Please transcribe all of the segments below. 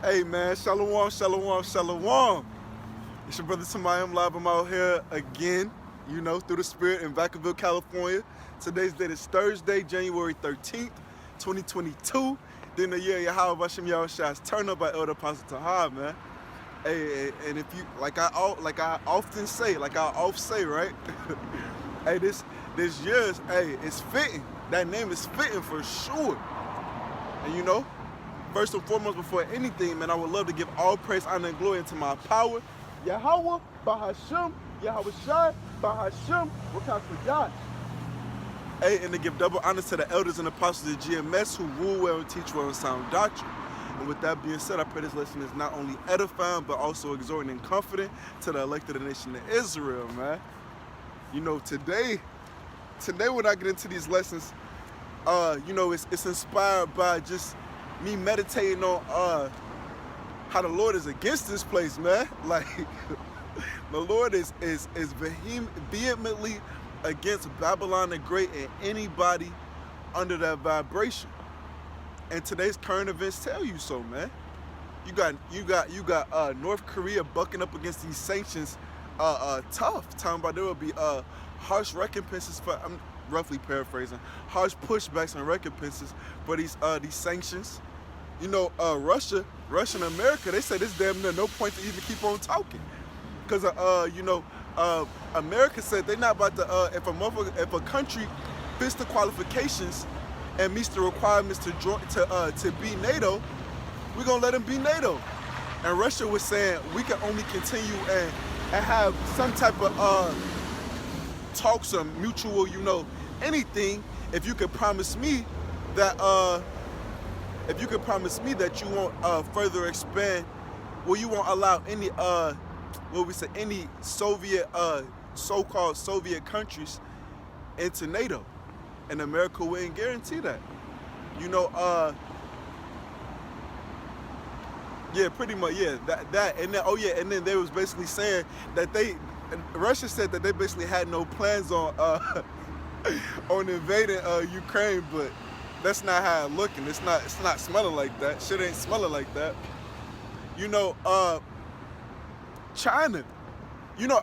Hey man, shalom, shalom, shalom. It's your brother Tamayim live. I'm out here again, through the Spirit in Vacacville, California. Today's date is Thursday, January 13th, 2022. Then the year Yahweh Bashem Yahushai's turn up by Elder Apostle Tahar, man. Hey, and if you like I often say, right? Hey, this year's, it's fitting. That name is fitting for sure. And first and foremost, before anything, man, I would love to give all praise, honor, and glory into my power, Yahweh, Bahashem, Yahweh Shai, Bahashem, Wakakuyat. Hey, and to give double honor to the elders and apostles of GMS who rule well and teach well and sound doctrine. And with that being said, I pray this lesson is not only edifying, but also exhorting and comforting to the elect of the nation of Israel, man. Today when I get into these lessons, it's inspired by just me meditating on how the Lord is against this place, man. Like, the Lord is vehemently against Babylon the Great and anybody under that vibration. And today's current events tell you so, man. You got North Korea bucking up against these sanctions, tough. Talking about there will be harsh recompenses for. I'm roughly paraphrasing, harsh pushbacks and recompenses for these sanctions. Russia and America, they say there's damn near no point to even keep on talking, because America said they're not about to if a country fits the qualifications and meets the requirements to join to be NATO, we're gonna let them be NATO. And Russia was saying we can only continue and have some type of talks or mutual, anything if you could promise me that you won't further expand, you won't allow any any Soviet so-called Soviet countries into NATO, and America wouldn't guarantee that. Yeah, pretty much, yeah, that and then and then they was basically saying that Russia said that they basically had no plans on on invading Ukraine, but that's not how it's looking. It's not smelling like that. Shit ain't smelling like that. China.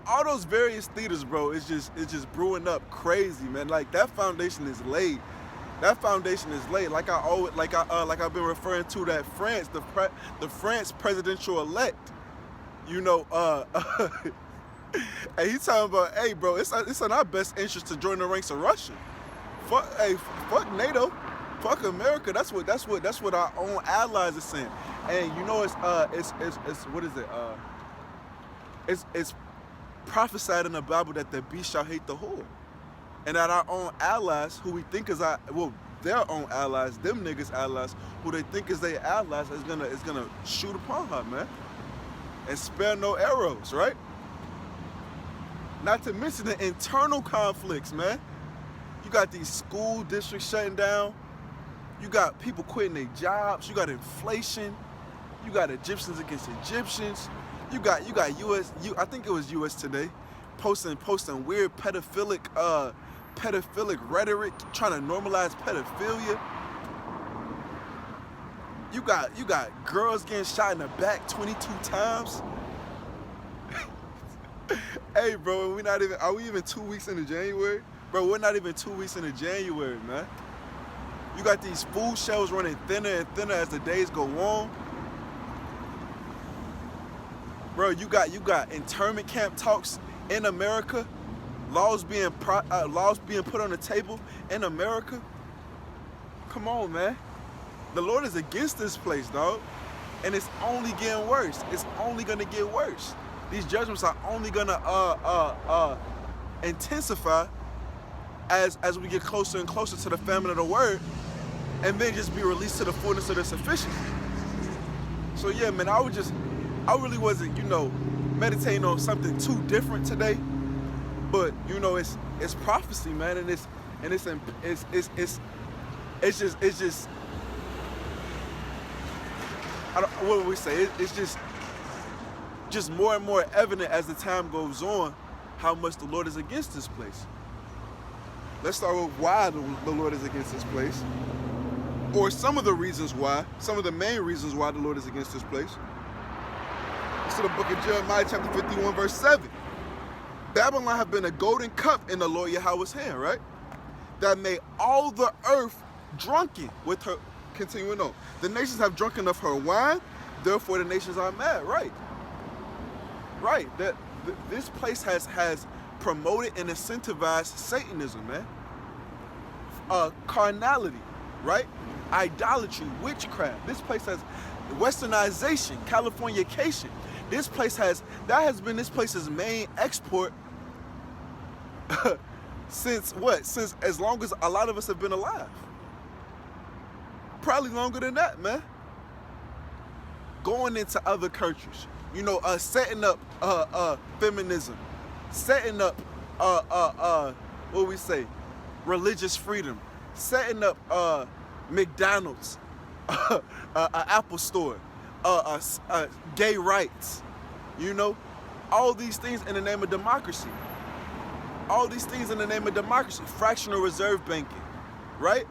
All those various theaters, bro, it's just brewing up crazy, man. Like, that foundation is laid. That foundation is laid. Like I've been referring to that France, the France presidential elect. Hey, he's talking about, hey, bro, it's in our best interest to join the ranks of Russia. Fuck NATO, fuck America. That's what our own allies are saying. And it's what is it? It's prophesied in the Bible that the beast shall hate the whore, and that our own allies, who we think is their own allies, them niggas allies, who they think is their allies, is gonna shoot upon her, man, and spare no arrows, right? Not to mention the internal conflicts, man. You got these school districts shutting down. You got people quitting their jobs. You got inflation. You got Egyptians against Egyptians. You got US. I think it was US Today, posting weird pedophilic rhetoric, trying to normalize pedophilia. You got girls getting shot in the back 22 times. Hey, bro, are we even 2 weeks into January? Bro, we're not even 2 weeks into January, man. You got these food shelves running thinner and thinner as the days go on. Bro, you got internment camp talks in America, laws being put on the table in America. Come on, man. The Lord is against this place, dog, and it's only getting worse. It's only gonna get worse. These judgments are only gonna intensify as we get closer and closer to the famine of the word, and then just be released to the fullness of their sufficiency. So yeah, man, I really wasn't, meditating on something too different today, but it's prophecy, man, and it's just what would we say? It's just more and more evident as the time goes on how much the Lord is against this place. Let's start with why the Lord is against this place. or some of the reasons why, some of the main reasons why the Lord is against this place. It's the book of Jeremiah chapter 51 verse 7. Babylon have been a golden cup in the Lord Yahweh's hand, right? That made all the earth drunken with her. Continuing on, the nations have drunken of her wine, therefore the nations are mad, right? Right, this place has promoted and incentivized Satanism, man. Carnality, right? Idolatry, witchcraft. This place has westernization, Californication. This place has been this place's main export since what? Since as long as a lot of us have been alive. Probably longer than that, man. Going into other countries, you know, setting up feminism, setting up what we say, religious freedom, setting up McDonald's, an Apple store, gay rights, you know, all these things in the name of democracy. All these things in the name of democracy. Fractional reserve banking, right?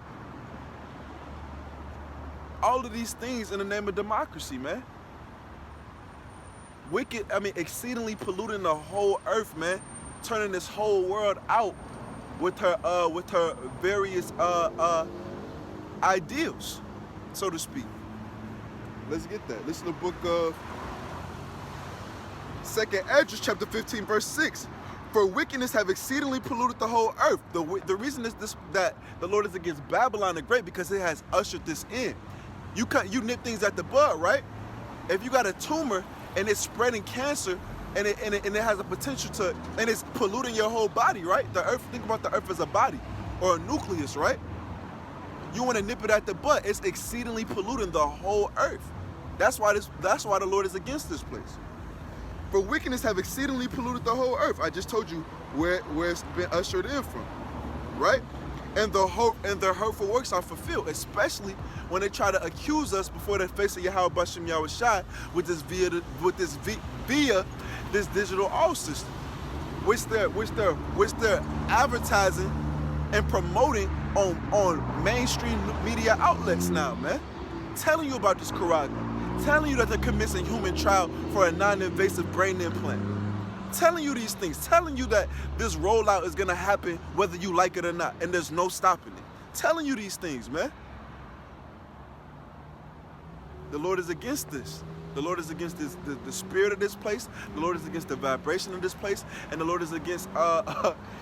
All of these things in the name of democracy, man. Wicked, exceedingly polluting the whole earth, man. Turning this whole world out with her various ideals, so to speak. Let's get that. Listen to the book of 2nd Esdras chapter 15 verse 6. For wickedness have exceedingly polluted the whole earth. The reason is this, that the Lord is against Babylon the Great, because it has ushered this in. You nip things at the bud, right? If you got a tumor and it's spreading cancer and it has a potential to, and it's polluting your whole body, right? The earth, think about the earth as a body or a nucleus, right? You want to nip it at the bud. It's exceedingly polluting the whole earth. That's why the Lord is against this place. For wickedness have exceedingly polluted the whole earth. I just told you where it's been ushered in from, right? And their hurtful works are fulfilled, especially when they try to accuse us before the face of Yahweh Bashem Yahushai with this via this digital all system, which they're advertising and promoting on mainstream media outlets now, man. Telling you about this Quran, telling you that they're commencing human trial for a non-invasive brain implant. Telling you these things, telling you that this rollout is gonna happen whether you like it or not, and there's no stopping it. Telling you these things, man. The Lord is against this. The Lord is against this, the spirit of this place. The Lord is against the vibration of this place, and the Lord is against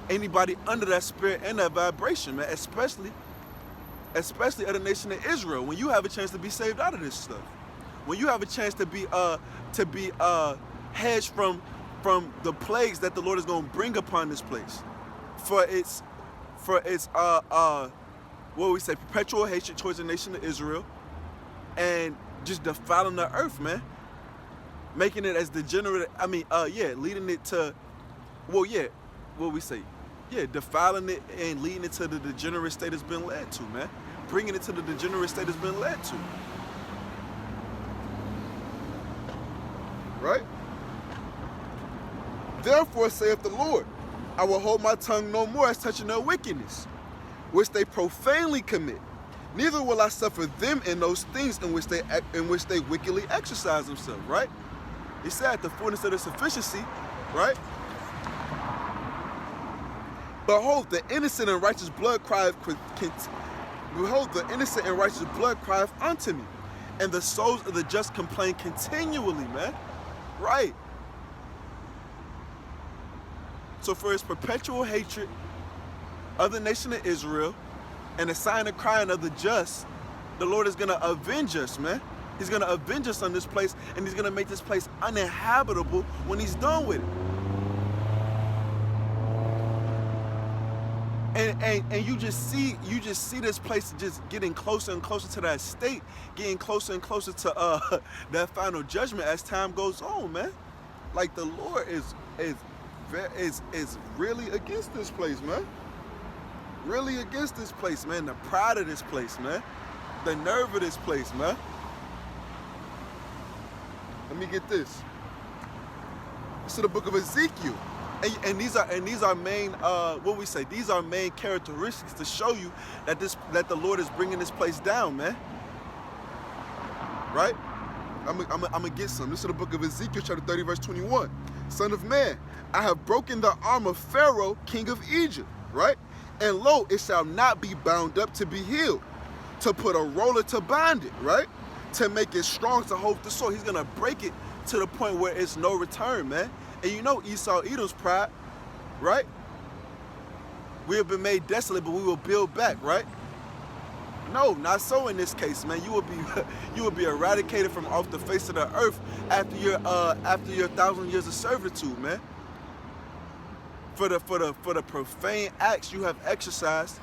anybody under that spirit and that vibration, man. Especially of the nation of Israel. When you have a chance to be saved out of this stuff, when you have a chance to be hedged from the plagues that the Lord is going to bring upon this place, for its what we say, perpetual hatred towards the nation of Israel, and just defiling the earth, man, making it as degenerate. Leading it to, what we say, defiling it and leading it to the degenerate state it's been led to, man, bringing it to the degenerate state it's been led to, right? Therefore saith the Lord, I will hold my tongue no more as touching their wickedness, which they profanely commit. Neither will I suffer them in those things in which they wickedly exercise themselves, right? He said at the fullness of their sufficiency, right? Behold, the innocent and righteous blood crieth. Behold, the innocent and righteous blood crieth unto me, and the souls of the just complain continually, man. Right. So for his perpetual hatred of the nation of Israel and the sign of crying of the just, the Lord is going to avenge us, man. He's going to avenge us on this place, and he's going to make this place uninhabitable when he's done with it. And you just see this place just getting closer and closer to that state, getting closer and closer to that final judgment as time goes on, man. Like the Lord is really against this place, man. Really against this place, man. The pride of this place, man. The nerve of this place, man. Let me get this. It's to the book of Ezekiel, And these are main what we say. These are main characteristics to show you that the Lord is bringing this place down, man. Right? I'm gonna get some. This is the book of Ezekiel, chapter 30, verse 21. Son of man, I have broken the arm of Pharaoh, king of Egypt. Right? And lo, it shall not be bound up to be healed, to put a roller to bind it. Right? To make it strong to hold the sword. He's gonna break it to the point where it's no return, man. And you know Esau, Edom's pride, right? We have been made desolate, but we will build back, right? No, not so in this case, man. You will be eradicated from off the face of the earth after your 1,000 years of servitude, man. For the profane acts you have exercised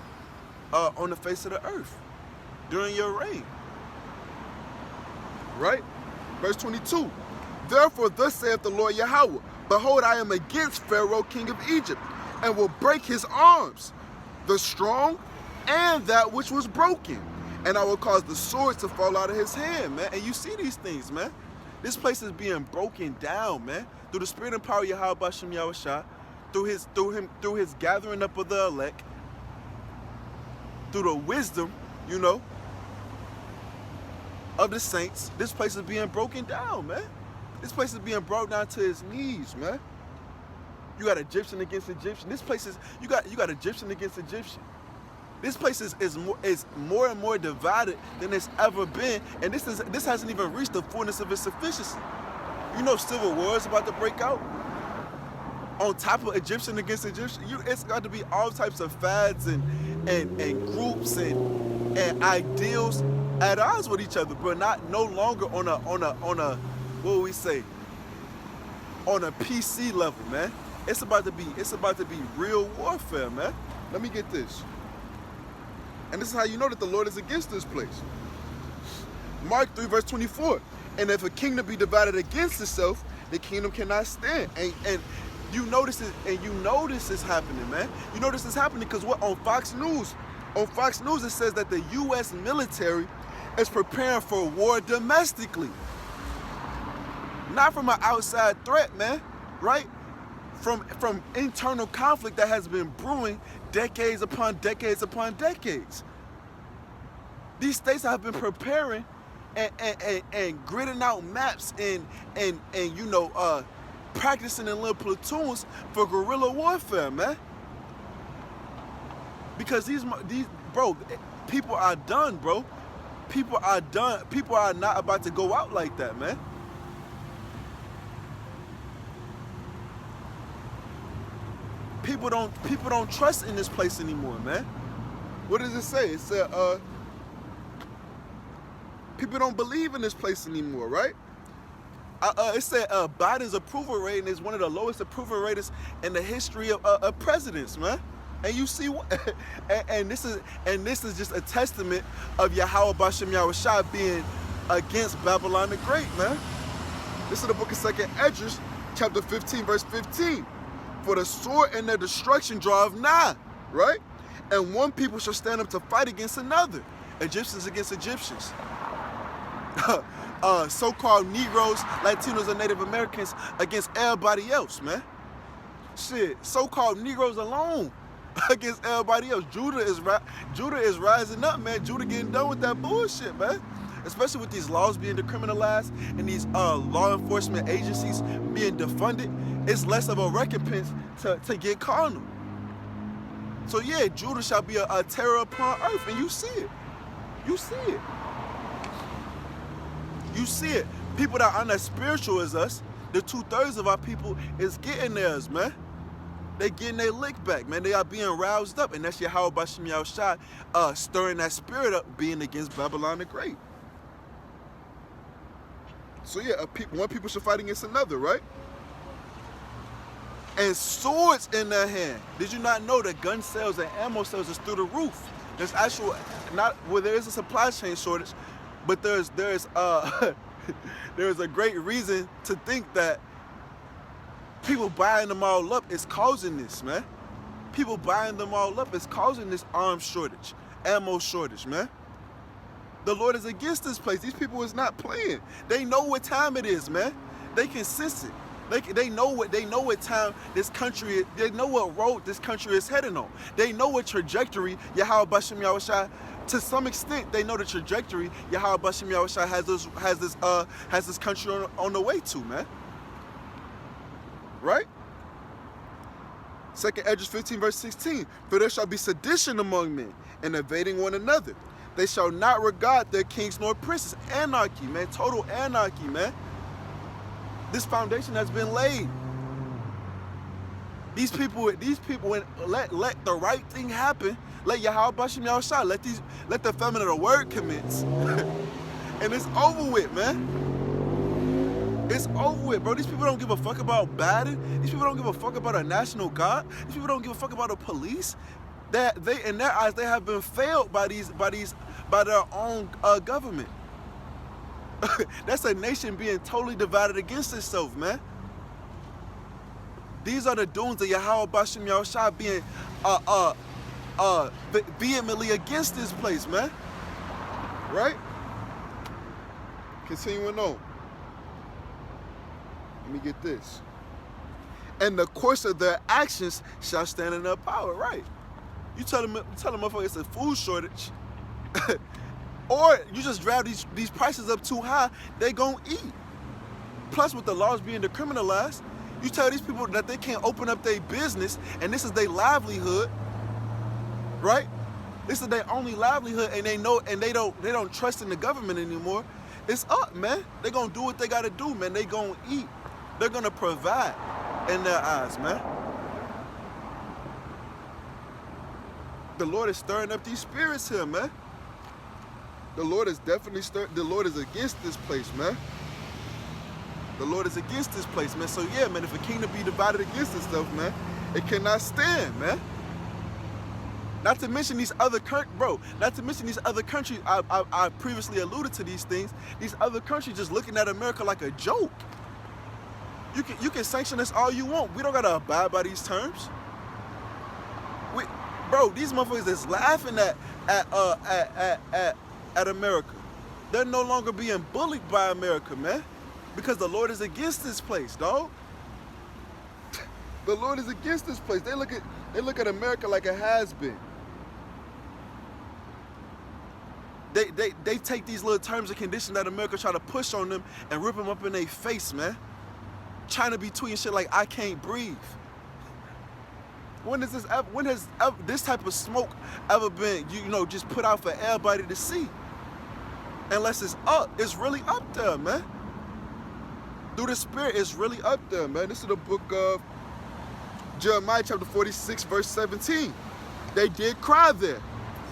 on the face of the earth during your reign. Right? Verse 22. Therefore, thus saith the Lord Yahweh, behold, I am against Pharaoh, king of Egypt, and will break his arms, the strong and that which was broken. And I will cause the sword to fall out of his hand, man. And you see these things, man. This place is being broken down, man. Through the spirit and power of Yahweh Bashem Yahushua, through his gathering up of the elect, through the wisdom, you know, of the saints. This place is being broken down, man. This place is being brought down to his knees, man. You got Egyptian against Egyptian. This place is you got Egyptian against Egyptian. This place is more and more divided than it's ever been, and this hasn't even reached the fullness of its sufficiency. You know, civil war is about to break out. On top of Egyptian against Egyptian, it's got to be all types of fads and groups and ideals at odds with each other, but no longer on a what would we say, on a PC level, man. It's about to be real warfare, man. Let me get this. And this is how you know that the Lord is against this place. Mark 3, verse 24. And if a kingdom be divided against itself, the kingdom cannot stand. And you notice it, and you know this is happening, man. You know this is happening because what on Fox News it says that the U.S. military is preparing for war domestically. Not from an outside threat, man, right? From internal conflict that has been brewing decades upon decades upon decades. These states have been preparing and gridding out maps and you know practicing in little platoons for guerrilla warfare, man. Because these bro, people are done, bro. People are done. People are not about to go out like that, man. People don't trust in this place anymore, man. What does it say? It said people don't believe in this place anymore, right? It said Biden's approval rating is one of the lowest approval ratings in the history of presidents, man. And you see what? and this is just a testament of Yahweh Bashem Yahushua being against Babylon the Great, man. This is the book of 2nd Esdras, chapter 15, verse 15. For the sword and their destruction draweth nigh, right? And one people shall stand up to fight against another. Egyptians against Egyptians. So-called Negroes, Latinos, and Native Americans against everybody else, man. Shit, so-called Negroes alone against everybody else. Judah is rising up, man. Judah getting done with that bullshit, man. Especially with these laws being decriminalized and these law enforcement agencies being defunded, it's less of a recompense to get carnal. So yeah, Judah shall be a terror upon earth, and you see it. You see it. You see it. People that aren't as spiritual as us, the 2/3 of our people is getting theirs, man. They getting their lick back, man. They are being roused up, and that's Yahweh Bashem Yahushua stirring that spirit up, being against Babylon the Great. So yeah, one people should fight against another, right? And swords in their hand. Did you not know that gun sales and ammo sales is through the roof? There's actual, there is a supply chain shortage, but there's a great reason to think that people buying them all up is causing this, man. People buying them all up is causing this arms shortage, ammo shortage, man. The Lord is against this place. These people is not playing. They know what time it is, man. They can sense it. They know what time this country, they know what road this country is heading on. They know what trajectory Yahweh Bashem Yahushua, to some extent, they know the trajectory Yahweh Bashem Yahushua has this country on the way to, man. Right? 2nd Esdras 15 verse 16. For there shall be sedition among men, and invading one another. They shall not regard their kings nor princes. Anarchy, man. Total anarchy, man. This foundation has been laid. These people, let the right thing happen. Let Yahweh Bashem Yahushua, let the famine of the word commence. And it's over with, man. It's over with, bro. These people don't give a fuck about Biden. These people don't give a fuck about a national guard. These people don't give a fuck about the police. That they, in their eyes, they have been failed by their own government. That's a nation being totally divided against itself, man. These are the doings of Yahweh Bashem Yahushua being vehemently against this place, man. Right? Continuing on. Let me get this. And the course of their actions shall stand in their power, right? You tell them motherfuckers it's a food shortage. Or you just drive these prices up too high, they gonna eat. Plus, with the laws being decriminalized, you tell these people that they can't open up their business, and this is their livelihood, right? This is their only livelihood, and they don't trust in the government anymore. It's up, man. They gonna do what they gotta do, man. They gonna eat. They're gonna provide in their eyes, man. The Lord is stirring up these spirits here, man. The Lord is definitely the Lord is against this place, man. The Lord is against this place, man. So yeah, man, if a kingdom be divided against itself, man, it cannot stand, man. Not to mention these other countries, I previously alluded to these things. These other countries just looking at America like a joke. You can sanction us all you want. We don't gotta abide by these terms. Bro, these motherfuckers is laughing at America. They're no longer being bullied by America, man. Because the Lord is against this place, dog. The Lord is against this place. They look at America like a has-been. They take these little terms and conditions that America try to push on them and rip them up in their face, man. Trying to be tweeting shit like I can't breathe. When has this type of smoke ever been, just put out for everybody to see? Unless it's up, it's really up there, man. Through the Spirit, it's really up there, man. This is the book of Jeremiah chapter 46, verse 17. They did cry there.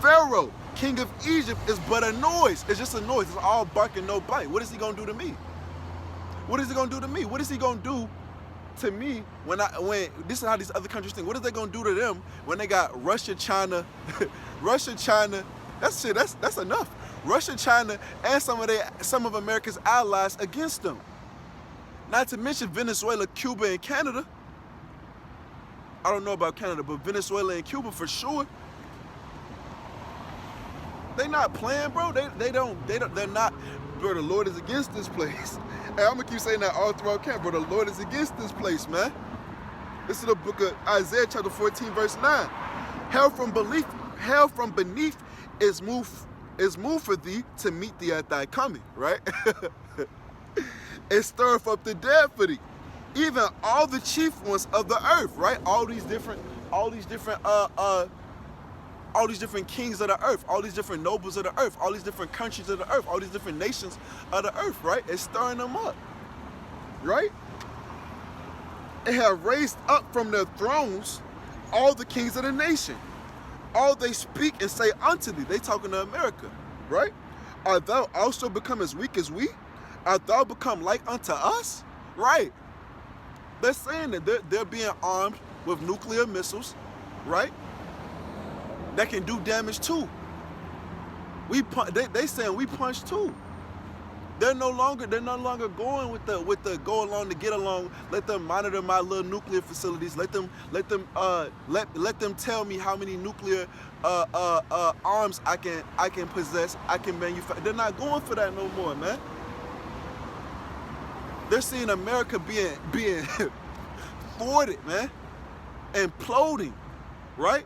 Pharaoh, king of Egypt, is but a noise. It's just a noise. It's all bark and no bite. What is he gonna do to me? What is he gonna do to me? What is he gonna do to me when this is how these other countries think? What is they gonna do to them when they got Russia, China, that's enough. Russia, China, and some of America's allies against them. Not to mention Venezuela, Cuba, and Canada. I don't know about Canada, but Venezuela and Cuba for sure. They not playing, bro. They're not, bro. The Lord is against this place. Hey, I'm gonna keep saying that all throughout camp, bro. The Lord is against this place, man. This is the book of Isaiah chapter 14, verse 9. Hell from beneath is moved for thee to meet thee at thy coming, right? It stirreth up the dead for thee, even all the chief ones of the earth, right? All these different kings of the earth, all these different nobles of the earth, all these different countries of the earth, all these different nations of the earth, right? It's stirring them up, right? It have raised up from their thrones all the kings of the nation. All they speak and say unto thee. They talking to America, right? Art thou also become as weak as we? Art thou become like unto us? Right. They're saying that they're being armed with nuclear missiles, right? That can do damage too. They saying we punch too. They're no longer going with the go along to get along. Let them monitor my little nuclear facilities. Let them tell me how many nuclear arms I can possess, I can manufacture. They're not going for that no more, man. They're seeing America being thwarted, man, imploding, right?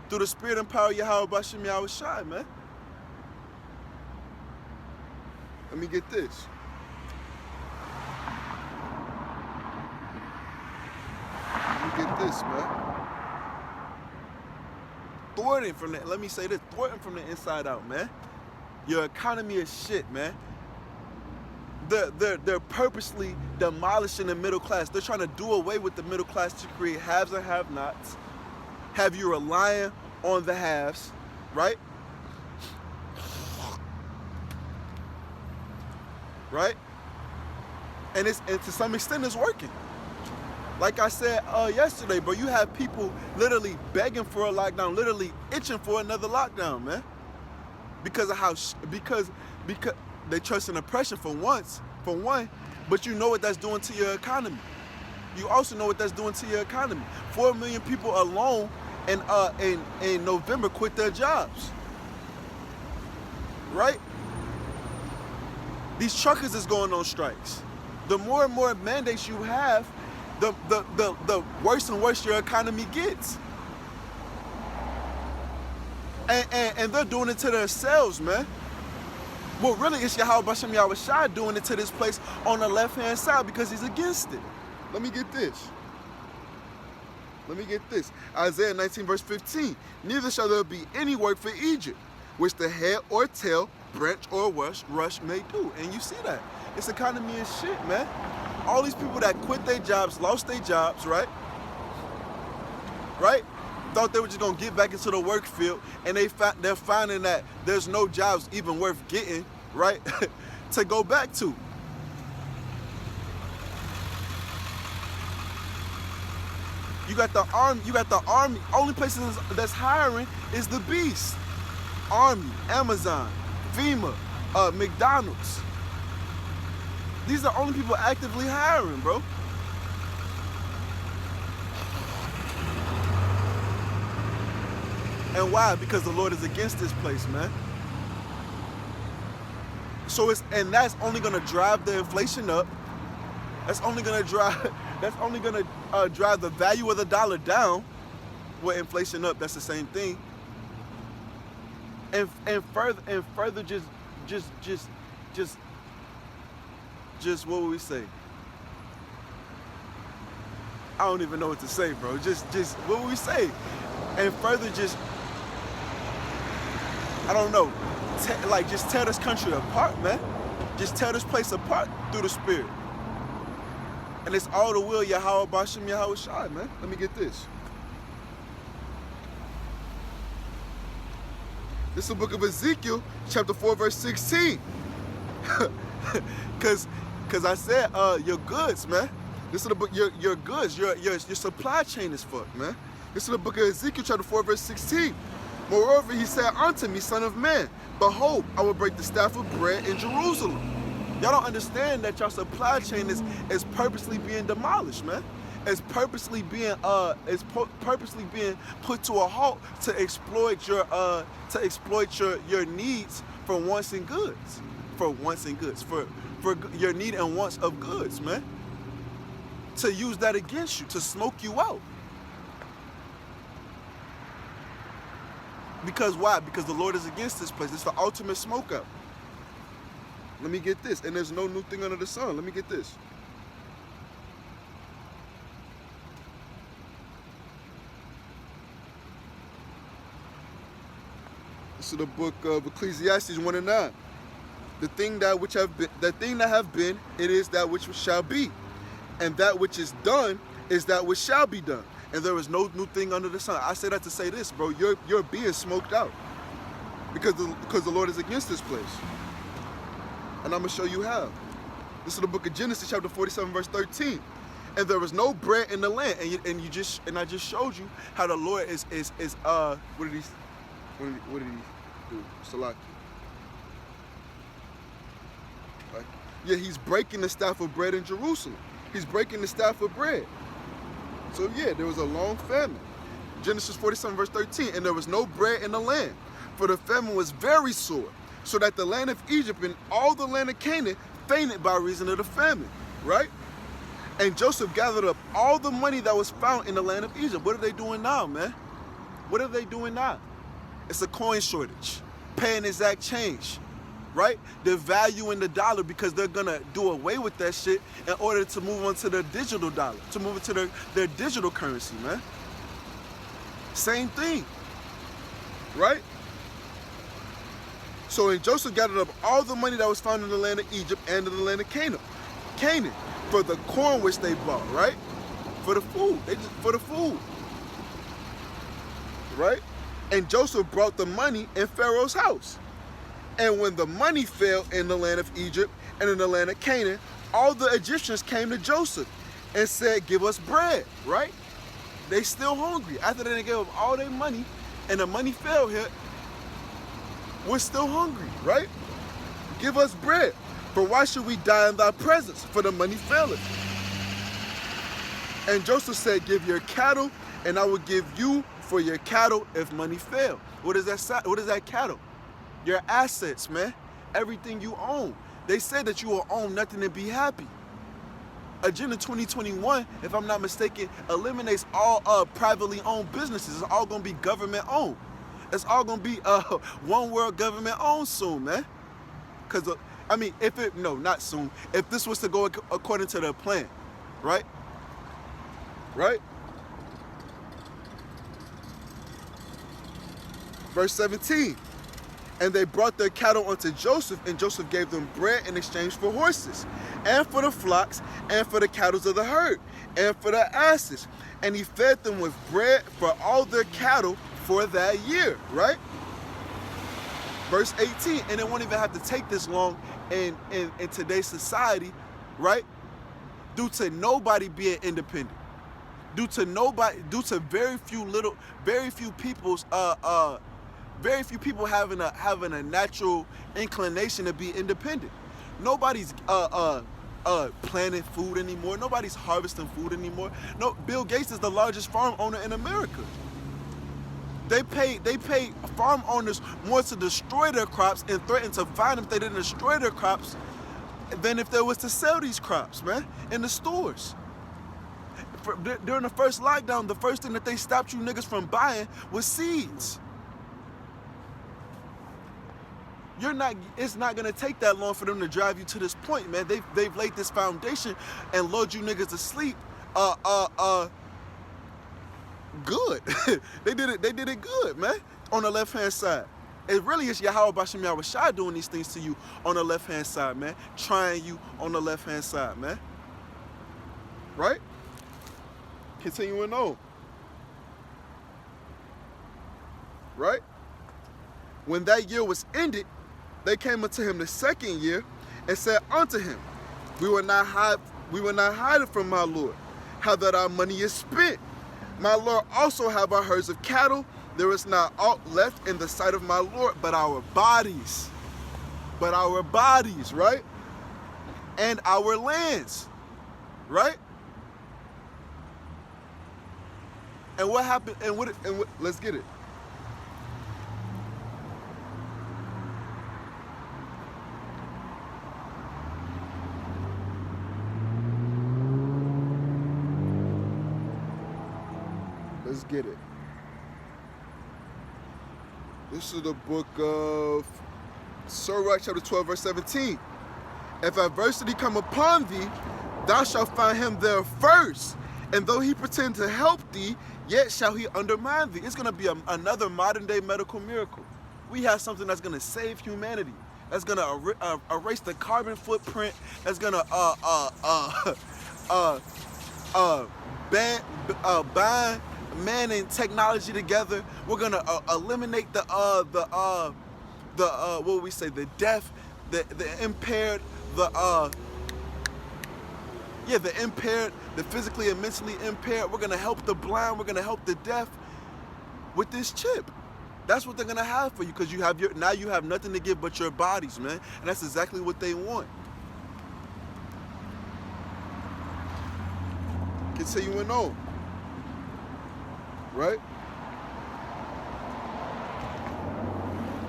Through the spirit and power of Yahweh Bashim Yahweh Shai, man. Let me get this. Let me get this, man. Thwarting from the, let me say this, thwarting from the inside out, man. Your economy is shit, man. They're purposely demolishing the middle class. They're trying to do away with the middle class to create haves and have-nots. Have you relying on the haves, right? Right? And to some extent it's working. Like I said yesterday, bro, you have people literally begging for a lockdown, literally itching for another lockdown, man. Because of how, because they trust in oppression for one, but you know what that's doing to your economy. You also know what that's doing to your economy. 4 million people alone in November quit their jobs. Right? These truckers is going on strikes. The more and more mandates you have, the worse and worse your economy gets. And they're doing it to themselves, man. Well, really, it's Yahweh Bashim Yahweh Shai doing it to this place on the left-hand side because he's against it. Let me get this. Let me get this. Isaiah 19, verse 15. Neither shall there be any work for Egypt, which the head or tail, branch or rush may do. And you see that. Its economy is shit, man. All these people that quit their jobs, lost their jobs, right? Right? Thought they were just going to get back into the work field, and they're finding that there's no jobs even worth getting, right, to go back to. You got the army. Only places that's hiring is the beast. Army, Amazon, FEMA, McDonald's. These are the only people actively hiring, bro. And why? Because the Lord is against this place, man. So that's only gonna drive the inflation up. That's only gonna drive the value of the dollar down. With inflation up, that's the same thing. And further just what would we say? I don't even know what to say, bro. Just what would we say? And further I don't know, just tear this country apart, man. Just tear this place apart through the spirit. And it's all the will Yahweh Bashim Yahweh Shai, man. Let me get this. This is the book of Ezekiel, chapter 4, verse 16. Cause I said your goods, man. This is the book, your goods, your supply chain is fucked, man. This is the book of Ezekiel, chapter 4, verse 16. Moreover, he said unto me, Son of man, behold, I will break the staff of bread in Jerusalem. Y'all don't understand that your supply chain is purposely being demolished, man. It's purposely being put to a halt to exploit your needs for wants and goods. For your need and wants of goods, man. To use that against you, to smoke you out. Because why? Because the Lord is against this place. It's the ultimate smoke out. Let me get this. And there's no new thing under the sun. Let me get this. This is the book of Ecclesiastes 1 and 9. The thing that have been, it is that which shall be. And that which is done is that which shall be done. And there is no new thing under the sun. I say that to say this, bro. You're being smoked out. Because the Lord is against this place. And I'm going to show you how. This is the book of Genesis, chapter 47, verse 13. And there was no bread in the land. And I just showed you how the Lord is what did he do? Salaki. Yeah, he's breaking the staff of bread in Jerusalem. He's breaking the staff of bread. So yeah, there was a long famine. Genesis 47, verse 13. And there was no bread in the land, for the famine was very sore, so that the land of Egypt and all the land of Canaan fainted by reason of the famine. right? And Joseph gathered up all the money that was found in the land of Egypt. What are they doing now, man? What are they doing now? It's a coin shortage, paying exact change, right? They're valuing the dollar because they're gonna do away with that shit in order to move on to the digital dollar, to move into their digital currency, man. Same thing, right? So when Joseph gathered up all the money that was found in the land of Egypt and in the land of Canaan, for the corn which they bought, right? For the food, for the food, right? And Joseph brought the money in Pharaoh's house. And when the money fell in the land of Egypt and in the land of Canaan, all the Egyptians came to Joseph and said, give us bread, right? They still hungry. After they gave up all their money and the money fell here, we're still hungry, right? Give us bread. For why should we die in thy presence? For the money faileth. And Joseph said, give your cattle, and I will give you for your cattle if money fail. What is that? What is that cattle? Your assets, man. Everything you own. They said that you will own nothing and be happy. Agenda 2021, if I'm not mistaken, eliminates all privately owned businesses. It's all gonna be government owned. It's all gonna be one world government owned soon, man. Cause I mean, not soon. If this was to go according to the plan, right? Right? Verse 17. And they brought their cattle unto Joseph, and Joseph gave them bread in exchange for horses, and for the flocks, and for the cattle of the herd, and for the asses. And he fed them with bread for all their cattle for that year, right? Verse 18, and it won't even have to take this long in today's society, right? Due to nobody being independent, due to very few people having a natural inclination to be independent. Nobody's planting food anymore. Nobody's harvesting food anymore. No, Bill Gates is the largest farm owner in America. They pay farm owners more to destroy their crops and threaten to fine them if they didn't destroy their crops than if they was to sell these crops, man, in the stores. During the first lockdown, the first thing that they stopped you niggas from buying was seeds. It's not gonna take that long for them to drive you to this point, man. They've laid this foundation and lulled you niggas to sleep. Good. They did it good, man. On the left hand side, it really is Yahweh Bashem Yahweh Shai doing these things to you on the left hand side, man. Trying you on the left hand side, man. Right? Continuing on. Right? When that year was ended, they came unto him the second year and said unto him, we will not hide it from my Lord, how that our money is spent. My Lord also have our herds of cattle. There is not aught left in the sight of my Lord but our bodies. But our bodies, right? And our lands, right? And what happened? And what? Let's get it. Let's get it. This is the book of Sirach, chapter 12, verse 17. If adversity come upon thee, thou shalt find him there first. And though he pretend to help thee, yet shall he undermine thee. It's going to be another modern day medical miracle. We have something that's going to save humanity. That's going to erase the carbon footprint. That's going to bind man and technology together. We're going to eliminate the what we say, the deaf, the impaired, the impaired, the physically and mentally impaired. We're gonna help the blind. We're gonna help the deaf with this chip. That's what they're gonna have for you, because you have now you have nothing to give but your bodies, man. And that's exactly what they want. Continuing on, right?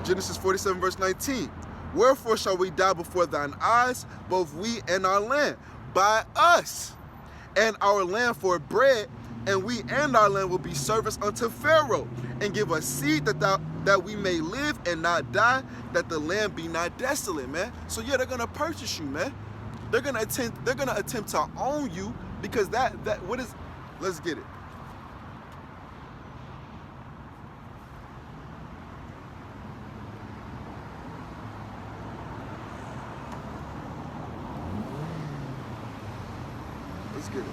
Genesis 47, verse 19. Wherefore shall we die before thine eyes, both we and our land? by us, and our land for bread, and we and our land will be servants unto Pharaoh, and give us seed that we may live and not die, that the land be not desolate, man. So yeah, they're gonna purchase you, man. They're gonna attempt to own you, because that what is, let's get it. Let's get it.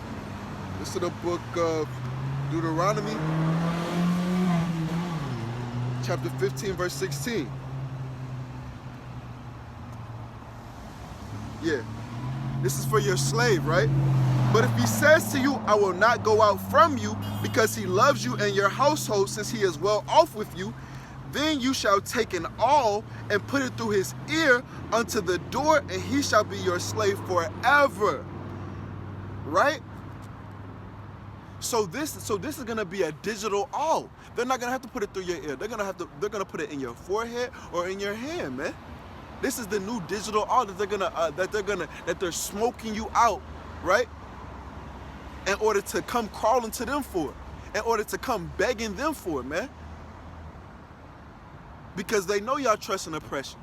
This is the book of Deuteronomy, chapter 15, verse 16. Yeah. This is for your slave, right? But if he says to you, I will not go out from you, because he loves you and your household, since he is well off with you, then you shall take an awl and put it through his ear unto the door, and he shall be your slave forever. Right? So this is gonna be a digital awl. They're not gonna have to put it through your ear. They're gonna put it in your forehead or in your hand, man. This is the new digital awl that they're smoking you out, right? In order to come crawling to them for, in order to come begging them for, man. Because they know y'all trust and oppression.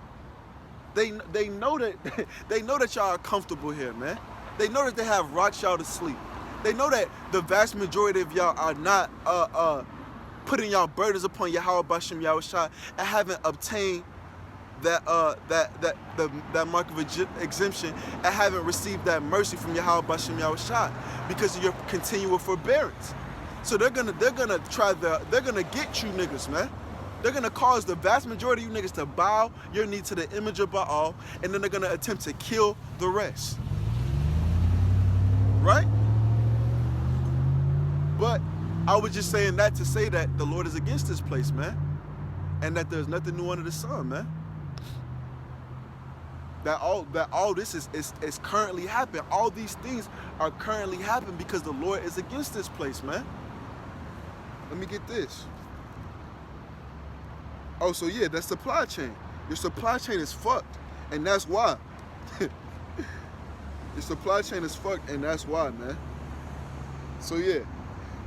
They know that y'all are comfortable here, man. They know that they have rocked y'all to sleep. They know that the vast majority of y'all are not putting y'all burdens upon Yahweh Bashem Yahushua and haven't obtained that mark of exemption, and haven't received that mercy from Yahweh Bashem Yahushua because of your continual forbearance. So they're gonna get you niggas, man. They're gonna cause the vast majority of you niggas to bow your knee to the image of Baal, and then they're gonna attempt to kill the rest. Right? But I was just saying that to say that the Lord is against this place, man. And that there's nothing new under the sun, man. That all this is currently happening. All these things are currently happening because the Lord is against this place, man. Let me get this. Oh, so yeah, that's supply chain. Your supply chain is fucked, and that's why. Your supply chain is fucked, and that's why, man. So yeah,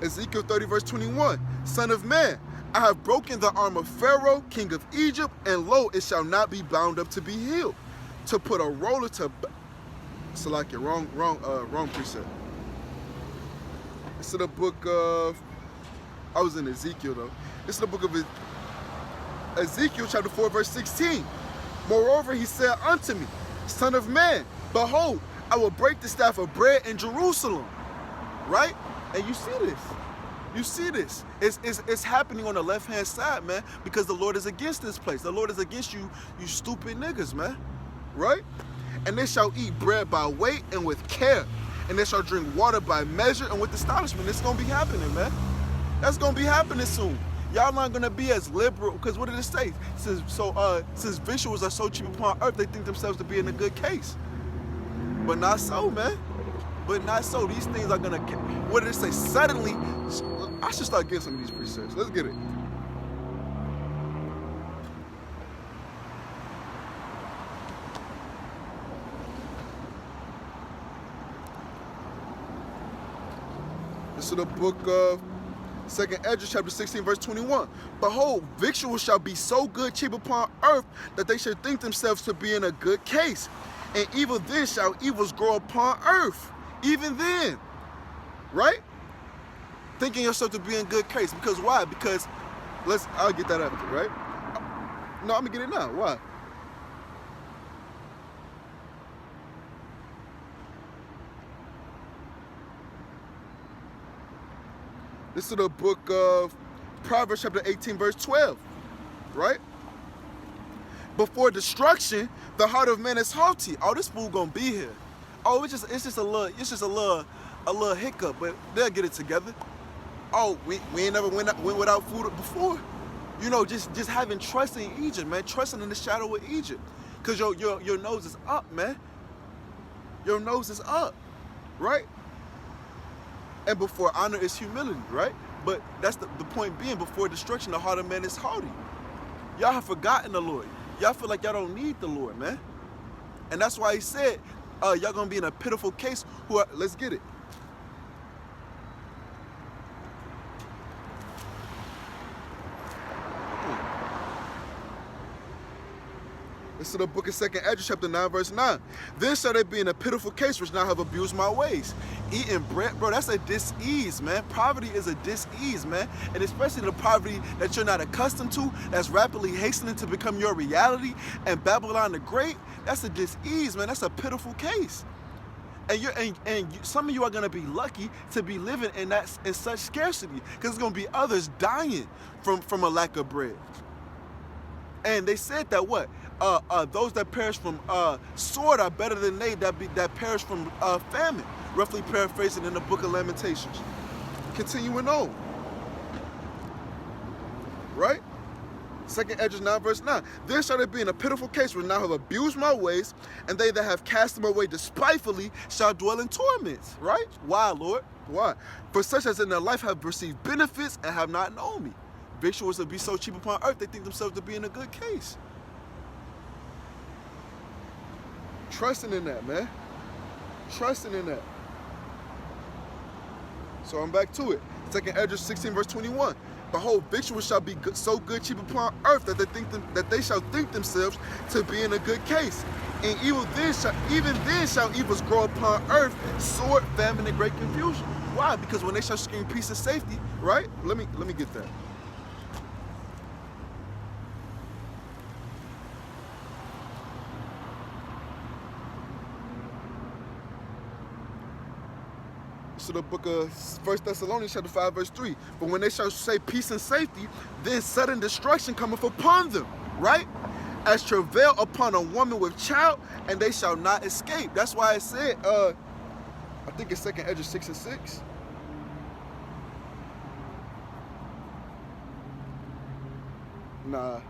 Ezekiel 30, verse 21. Son of man, I have broken the arm of Pharaoh, king of Egypt, and lo, it shall not be bound up to be healed. To put a roller to... Salakia, wrong precept. It's in the book of... I was in Ezekiel, though. It's in the book of Ezekiel, chapter 4, verse 16. Moreover, he said unto me, Son of man, behold, I will break the staff of bread in Jerusalem. Right? And you see this. You see this. It's happening on the left-hand side, man, because the Lord is against this place. The Lord is against you, you stupid niggas, man. Right? And they shall eat bread by weight and with care. And they shall drink water by measure and with astonishment. It's going to be happening, man. That's going to be happening soon. Y'all not going to be as liberal, because what did it say? Since visuals are so cheap upon earth, they think themselves to be in a good case. But not so, man. But not so. These things are going to, what did it say? Suddenly, I should start getting some of these precepts. Let's get it. This is the book of 2nd Esdras, chapter 16, verse 21. Behold, victuals shall be so good cheap upon earth that they should think themselves to be in a good case. And even then shall evils grow upon earth. Even then. Right? Thinking yourself to be in good case. Because why? Because, I'll get that after, right? No, I'm going to get it now. Why? This is the book of Proverbs, chapter 18, verse 12, right? Before destruction, the heart of man is haughty. Oh, this fool gonna be here. Oh, it's just a little hiccup, but they'll get it together. Oh, we ain't never went without food before. You know, just having trust in Egypt, man. Trusting in the shadow of Egypt, cause your nose is up, man. Your nose is up, right? And before honor is humility, right? But that's the point being, before destruction, the heart of man is haughty. Y'all have forgotten the Lord. Y'all feel like y'all don't need the Lord, man. And that's why he said, y'all gonna be in a pitiful case. Let's get it. This is the book of 2nd Ezra, chapter 9, verse 9. Then shall they be in a pitiful case which now have abused my ways. Eating bread, bro, that's a dis-ease, man. Poverty is a dis-ease, man. And especially the poverty that you're not accustomed to, that's rapidly hastening to become your reality. And Babylon the Great, that's a dis-ease, man. That's a pitiful case. And some of you are gonna be lucky to be living in such scarcity, because there's gonna be others dying from a lack of bread. And they said that what? Those that perish from sword are better than they that perish from famine. Roughly paraphrasing in the book of Lamentations. Continuing on. Right? 2nd Ezra 9, verse 9. Then shall they be in a pitiful case where now have abused my ways, and they that have cast them away despitefully shall dwell in torments. Right? Why, Lord? Why? For such as in their life have received benefits and have not known me. Victuals will be so cheap upon earth, they think themselves to be in a good case. Trusting in that, man. Trusting in that. So I'm back to it. 2nd Ezra 16, verse 21. Behold, victuals shall be so good cheap upon earth that they shall think themselves to be in a good case. And even then shall evils grow upon earth, sword, famine, and great confusion. Why? Because when they shall scream peace and safety, right? Let me get that. To the book of 1 Thessalonians chapter 5, verse 3. But when they shall say peace and safety, then sudden destruction cometh upon them, right? As travail upon a woman with child, and they shall not escape. That's why it said, I think it's 2nd Ezra 6 and 6. Nah.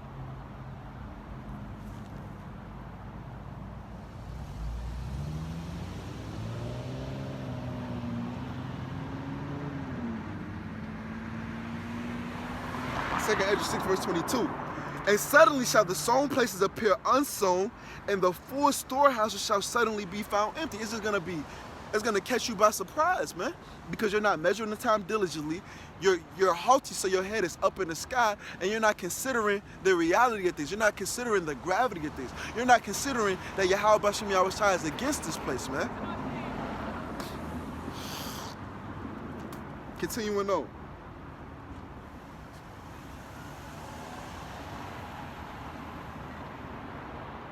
Second Ezra 6, verse 22. And suddenly shall the sown places appear unsown, and the full storehouses shall suddenly be found empty. It's gonna catch you by surprise, man, because you're not measuring the time diligently. You're haughty, so your head is up in the sky, and you're not considering the reality of things. You're not considering the gravity of things. You're not considering that Yahweh Bashem Yahweh Shai is against this place, man. Continuing on.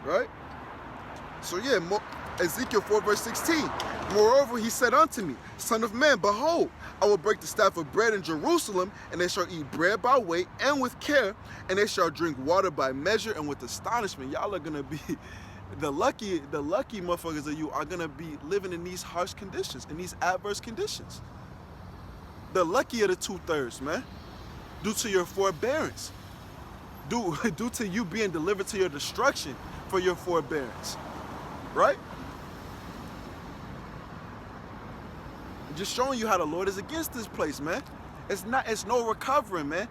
Right? So yeah, Ezekiel 4, verse 16. Moreover, he said unto me, Son of man, behold, I will break the staff of bread in Jerusalem, and they shall eat bread by weight and with care, and they shall drink water by measure and with astonishment. Y'all are gonna be the lucky motherfuckers of you are gonna be living in these harsh conditions, in these adverse conditions. The lucky of the 2/3, man, due to your forbearance, due to you being delivered to your destruction for your forbearance, right? Just showing you how the Lord is against this place, man. It's no recovering, man.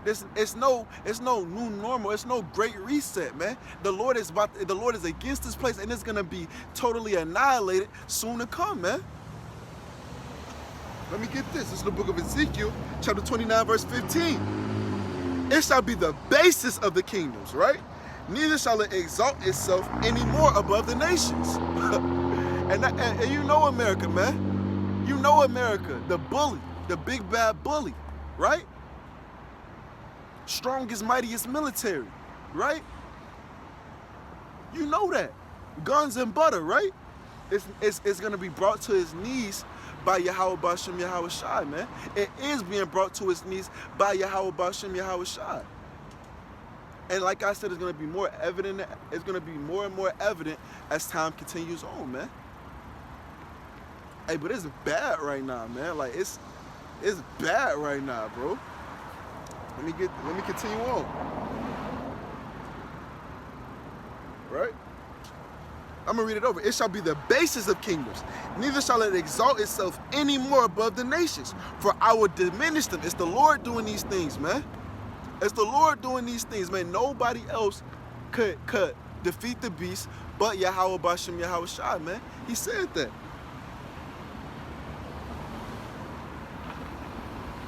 It's no new normal. It's no great reset, man. The Lord is against this place, and it's gonna be totally annihilated soon to come, man. Let me get this. This is the book of Ezekiel, chapter 29, verse 15. It shall be the basis of the kingdoms, right? Neither shall it exalt itself any more above the nations. and you know America, man. You know America, the bully, the big bad bully, right? Strongest, mightiest military, right? You know that. Guns and butter, right? It's gonna be brought to his knees by Yahweh Bashem Yahweh Shai, man. It is being brought to his knees by Yahweh Bashem Yahweh Shai. And like I said, it's gonna be more evident. It's gonna be more and more evident as time continues on, man. Hey, but it's bad right now, man. Like it's bad right now, bro. Let me continue on. Right? I'm gonna read it over. It shall be the basis of kingdoms, neither shall it exalt itself any more above the nations, for I will diminish them. It's the Lord doing these things, man. It's the Lord doing these things, man. Nobody else could defeat the beast but Yahweh Bashem Yahweh Shai, man. He said that.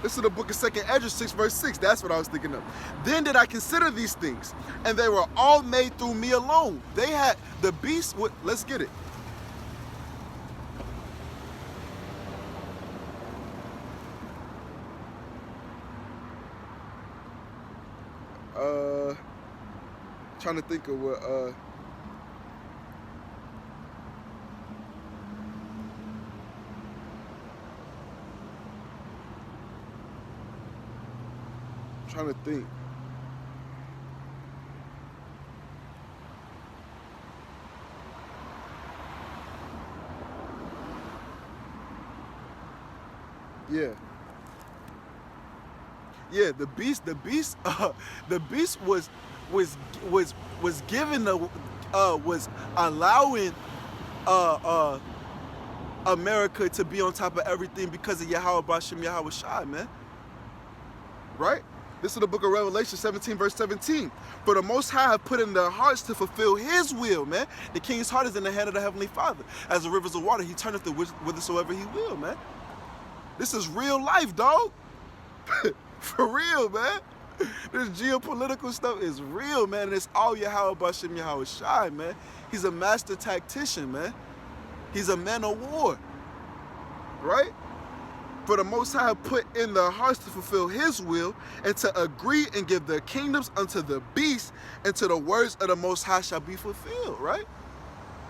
This is the book of 2nd Ezra 6 verse 6. That's what I was thinking of. Then did I consider these things, and they were all made through me alone. They had the beast. Let's get it. Trying to think of what. Trying to think. Yeah, the beast was given was allowing America to be on top of everything because of Yahweh Bashem Yahweh Shai, man. Right? This is the book of Revelation 17 verse 17. For the Most High have put in their hearts to fulfill his will, man. The king's heart is in the hand of the Heavenly Father. As the rivers of water, he turneth it whithersoever he will, man. This is real life, dog. For real, man. This geopolitical stuff is real, man. And it's all Yahweh Bashem Yahweh Shai, man. He's a master tactician, man. He's a man of war. Right? For the Most High have put in their hearts to fulfill his will, and to agree and give their kingdoms unto the beast, and to the words of the Most High shall be fulfilled, right?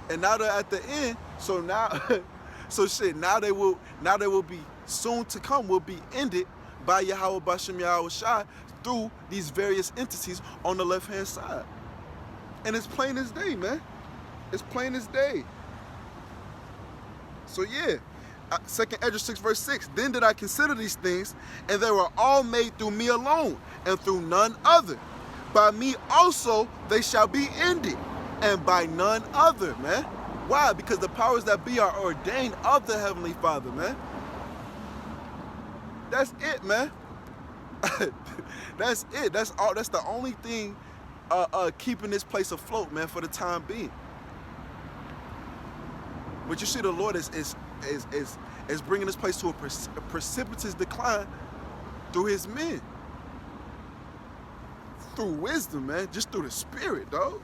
And now they're at the end, so now now they will be soon to come, will be ended by Yahweh Bashem Yahweh Shai through these various entities on the left-hand side. And it's plain as day, man. It's plain as day. So yeah. 2nd Ezra 6 verse 6. Then did I consider these things, and they were all made through me alone, and through none other. By me also they shall be ended, and by none other, man. Why? Because the powers that be are ordained of the Heavenly Father, man. That's it, man. That's it. That's all. That's the only thing keeping this place afloat, man, for the time being. But you see, the Lord is bringing this place to a precipitous decline through his men. Through wisdom, man. Just through the spirit, dog.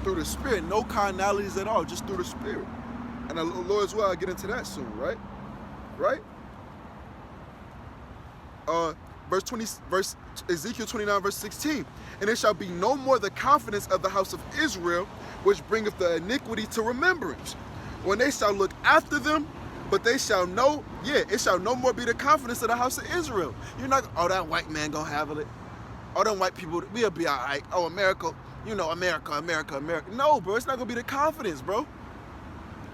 Through the spirit. No carnalities at all. Just through the spirit. And the Lord as well, I'll get into that soon, right? Right? Ezekiel 29, verse 16. And it shall be no more the confidence of the house of Israel, which bringeth the iniquity to remembrance. When they shall look after them, but they shall know, it shall no more be the confidence of the house of Israel. You're not, oh, that white man gonna have it. Oh, them white people, we'll be all right. Oh, America, you know, America. No, bro, it's not gonna be the confidence, bro.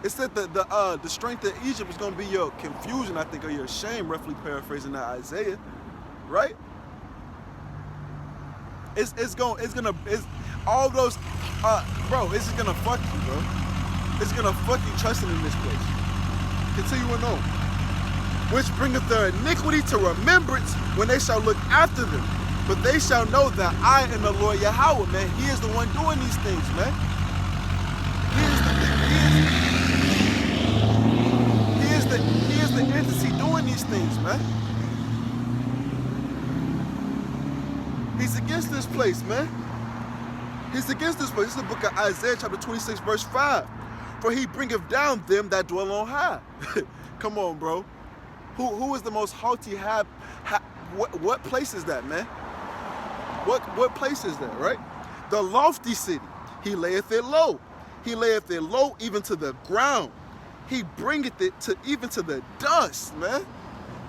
It said that the strength of Egypt was gonna be your confusion, I think, or your shame, roughly paraphrasing that Isaiah, right? It's all those, bro, it's just gonna fuck you, bro. It's gonna fuck you trusting in this place. Continuing on. Which bringeth their iniquity to remembrance when they shall look after them. But they shall know that I am the Lord Yahweh, man. He is the one doing these things, man. He is the entity doing these things, man. He's against this place, man. He's against this place. This is the book of Isaiah, chapter 26, verse 5. For he bringeth down them that dwell on high. Come on, bro. Who is the most haughty? What place is that, man? What place is that, right? The lofty city. He layeth it low. He layeth it low even to the ground. He bringeth it even to the dust, man.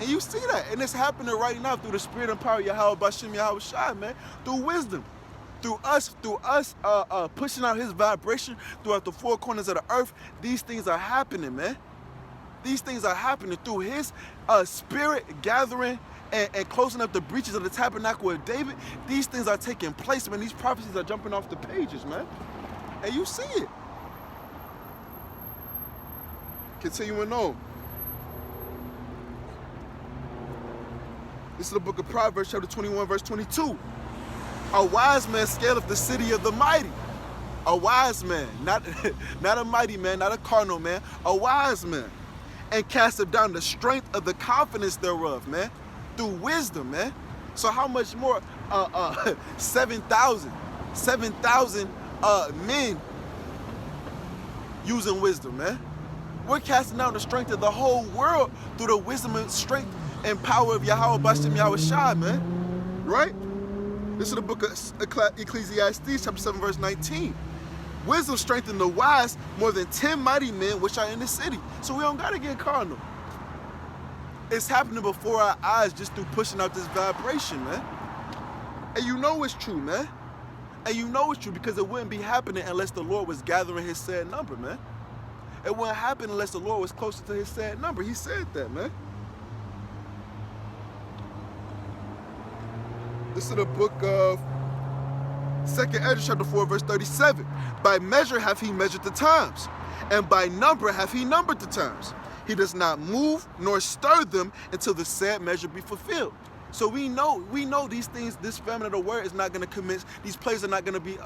And you see that. And it's happening right now through the spirit and power of Yahweh Bashem Yahweh Shai, man. Through wisdom. Through us pushing out his vibration throughout the four corners of the earth. These things are happening, man. These things are happening through his spirit gathering and closing up the breaches of the tabernacle of David. These things are taking place, man. These prophecies are jumping off the pages, man. And you see it. Continuing on. This is the book of Proverbs, chapter 21, verse 22. A wise man scaleth the city of the mighty. A wise man, not a mighty man, not a carnal man, a wise man. And casteth down the strength of the confidence thereof, man, through wisdom, man. So how much more 7,000 men using wisdom, man. We're casting down the strength of the whole world through the wisdom and strength and power of Yahweh Bashem Yahweh Shai, man. Right? This is the book of Ecclesiastes, chapter 7, verse 19. Wisdom strengthened the wise more than 10 mighty men which are in the city. So we don't gotta get carnal. It's happening before our eyes just through pushing out this vibration, man. And you know it's true, man. And you know it's true because it wouldn't be happening unless the Lord was gathering his said number, man. It wouldn't happen unless the Lord was closer to his said number. He said that, man. This is the book of 2nd Ezra, chapter 4, verse 37. By measure hath he measured the times, and by number hath he numbered the times. He does not move nor stir them until the said measure be fulfilled. So we know these things, this famine of the word is not going to commence. These plagues are not going to be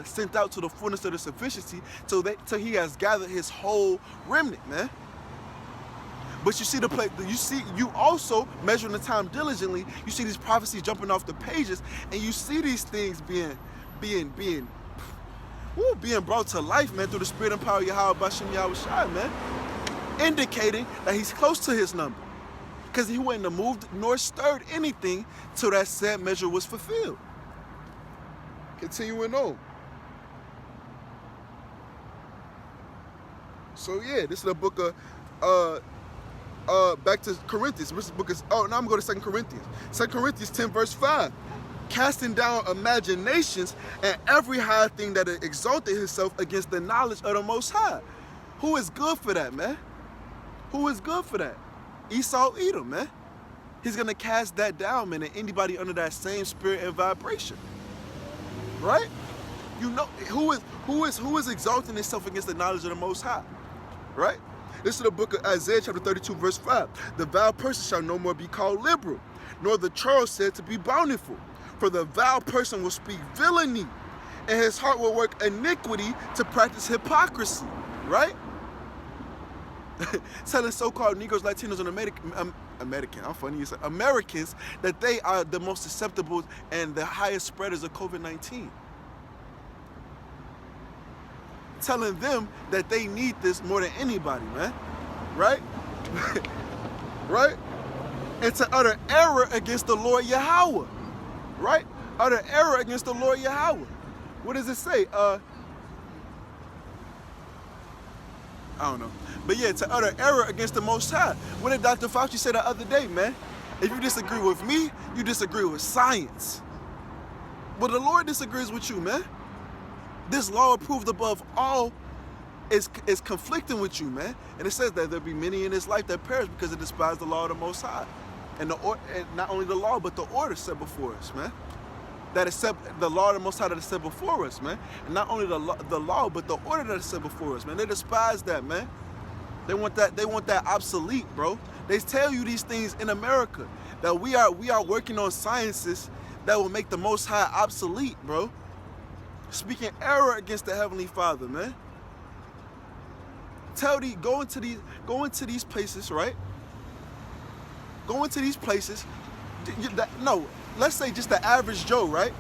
sent out to the fullness of the sufficiency till he has gathered his whole remnant, man. But you see you also measuring the time diligently. You see these prophecies jumping off the pages, and you see these things being brought to life, man, through the spirit and power of Yahweh Bashem Yahweh Shai, man. Indicating that he's close to his number. Because he wouldn't have moved nor stirred anything till that said measure was fulfilled. Continuing on. So yeah, this is the book of back to Corinthians. This book is now I'm gonna go to 2 Corinthians. 2 Corinthians 10, verse 5. Casting down imaginations and every high thing that exalted himself against the knowledge of the Most High. Who is good for that, man? Who is good for that? Esau Edom, man. He's gonna cast that down, man, and anybody under that same spirit and vibration. Right? You know who is exalting himself against the knowledge of the Most High. Right? This is the book of Isaiah, chapter 32, verse 5. The vile person shall no more be called liberal, nor the churl said to be bountiful. For the vile person will speak villainy, and his heart will work iniquity to practice hypocrisy. Right? Telling so-called Negroes, Latinos, and Americans that they are the most susceptible and the highest spreaders of COVID-19. Telling them that they need this more than anybody, man. Right? Right? And to utter error against the Lord Yahweh. Right? Utter error against the Lord Yahweh. What does it say? I don't know. But yeah, to utter error against the Most High. What did Dr. Fauci say the other day, man? If you disagree with me, you disagree with science. But the Lord disagrees with you, man. This law approved above all is conflicting with you, man. And it says that there'll be many in this life that perish because they despise the law of the Most High. And not only the law, but the order set before us, man. That is set, the law of the Most High that is set before us, man. And not only the law, but the order that is set before us, man. They despise that, man. They want that obsolete, bro. They tell you these things in America, that we are working on sciences that will make the Most High obsolete, bro. Speaking error against the Heavenly Father, man. Go into these places, right? Go into these places. No, let's say just the average Joe, right?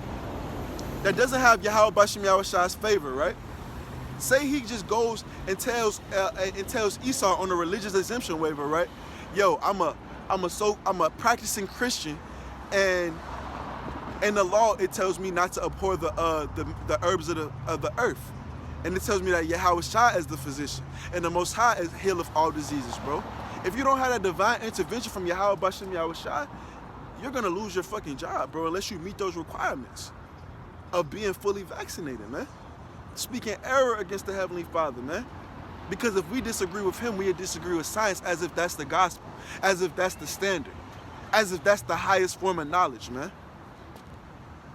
That doesn't have Yahweh Bashem Yahweh Shai's favor, right? Say he just goes and tells Esau on a religious exemption waiver, right? Yo, I'm a practicing Christian, and in the law it tells me not to abhor the herbs of the earth, and it tells me that Yahweh Shai is the physician, and the Most High is healeth all diseases, bro. If you don't have that divine intervention from Yahweh Bashem Yahweh Shai, you're gonna lose your fucking job, bro, unless you meet those requirements of being fully vaccinated, man. Speaking error against the Heavenly Father, man. Because if we disagree with him, we disagree with science, as if that's the gospel, as if that's the standard, as if that's the highest form of knowledge, man.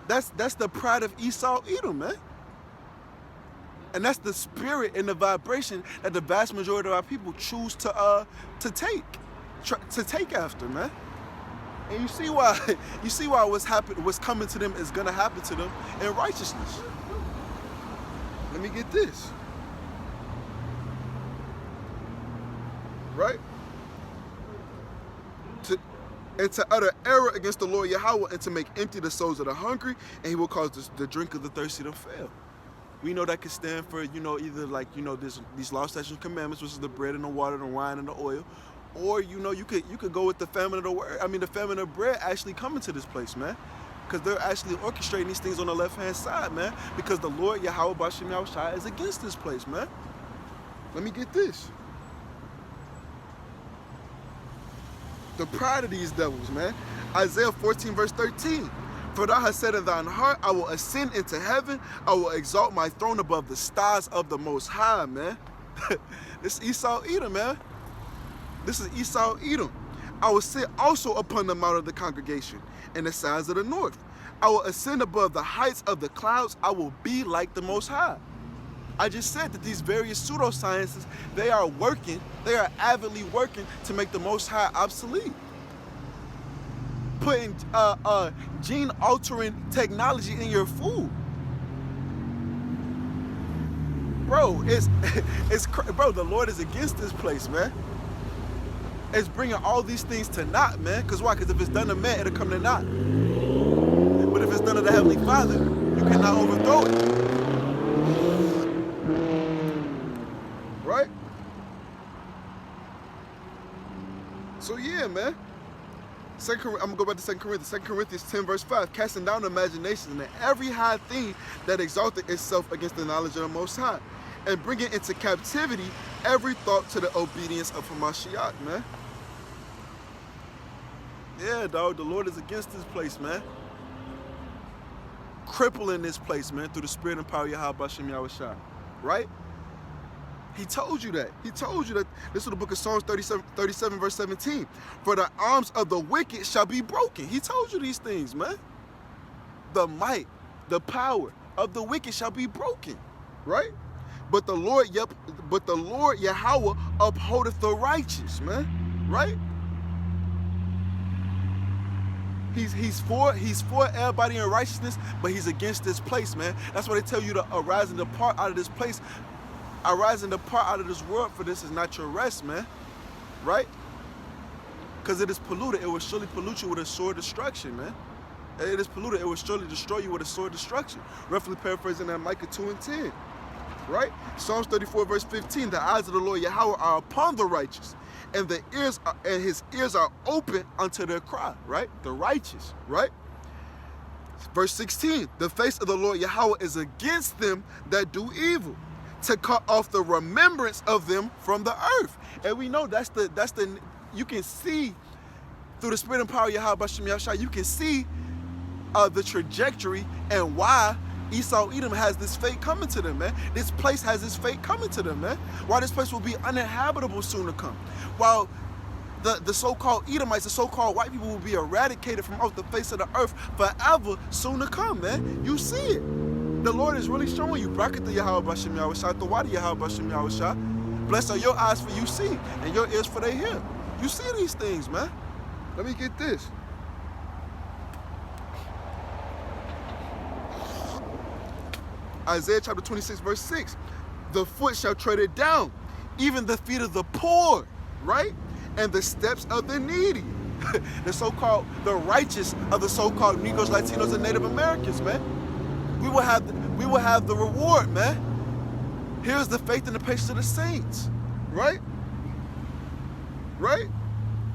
That's the pride of Esau Edom, man. And that's the spirit and the vibration that the vast majority of our people choose to take after, man. And you see why what's coming to them is gonna happen to them in righteousness. Let me get this. Right? To utter error against the Lord Yahweh, and to make empty the souls of the hungry, and he will cause the drink of the thirsty to fail. We know that could stand for, either like, these law, statutes, and commandments, which is the bread and the water, the wine and the oil, or you could go with the famine of the word. I mean, the famine of bread actually coming to this place, man, because they're actually orchestrating these things on the left-hand side, man, because the Lord Yahweh Bashem Yahushua is against this place, man. Let me get this. The pride of these devils, man. Isaiah 14 verse 13. For thou hast said in thine heart, I will ascend into heaven, I will exalt my throne above the stars of the Most High, man. This is Esau Edom, man. This is Esau Edom. I will sit also upon the mount of the congregation in the sides of the north. I will ascend above the heights of the clouds, I will be like the Most High. I just said that these various pseudosciences, they are avidly working to make the Most High obsolete. Putting gene-altering technology in your food. Bro, bro, the Lord is against this place, man. It's bringing all these things to naught, man. Because why? Because if it's done to man, it'll come to naught. But if it's done to the Heavenly Father, you cannot overthrow it. Right? So yeah, man. I'm gonna go back to 2 Corinthians. 2 Corinthians 10 verse 5. Casting down imaginations and every high thing that exalted itself against the knowledge of the Most High, and bringing into captivity every thought to the obedience of Hamashiach, man. Yeah, dog. The Lord is against this place, man. Crippling this place, man, through the spirit and power of Yahweh Bashem Yahushua. Right? He told you that. He told you that. This is the book of Psalms 37 verse 17. For the arms of the wicked shall be broken. He told you these things, man. The might, the power of the wicked shall be broken. Right? But the Lord Yahweh upholdeth the righteous, man. Right? He's for everybody in righteousness, but he's against this place, man. That's why they tell you to arise and depart out of this place. Arise and depart out of this world, for this is not your rest, man. Right? Because it is polluted. It will surely pollute you with a sword of destruction, man. It is polluted. It will surely destroy you with a sword of destruction. Roughly paraphrasing that Micah 2 and 10. Right? Psalms 34 verse 15. The eyes of the Lord Yahweh are upon the righteous, and his ears are open unto their cry. Right? The righteous. Right? Verse 16. The face of the Lord Yahweh is against them that do evil, to cut off the remembrance of them from the earth. And we know that's the you can see through the spirit and power of Yahweh Bashem Yahushua, you can see the trajectory and why Esau Edom has this fate coming to them, man. This place has this fate coming to them, man. Why this place will be uninhabitable soon to come. While the so-called Edomites, the so-called white people will be eradicated from off the face of the earth forever soon to come, man. You see it. The Lord is really showing you. Brakata Yahweh Bashem Yahushua, Tawadi Yahweh Bashem Yahushua. Blessed are your eyes for you see, and your ears for they hear. You see these things, man. Let me get this. Isaiah chapter 26 verse 6. The foot shall tread it down, even the feet of the poor, right? And the steps of the needy. The so-called, the righteous of the so-called Negroes, Latinos, and Native Americans, man. We will have the reward, man. Here's the faith and the patience of the saints, right? Right?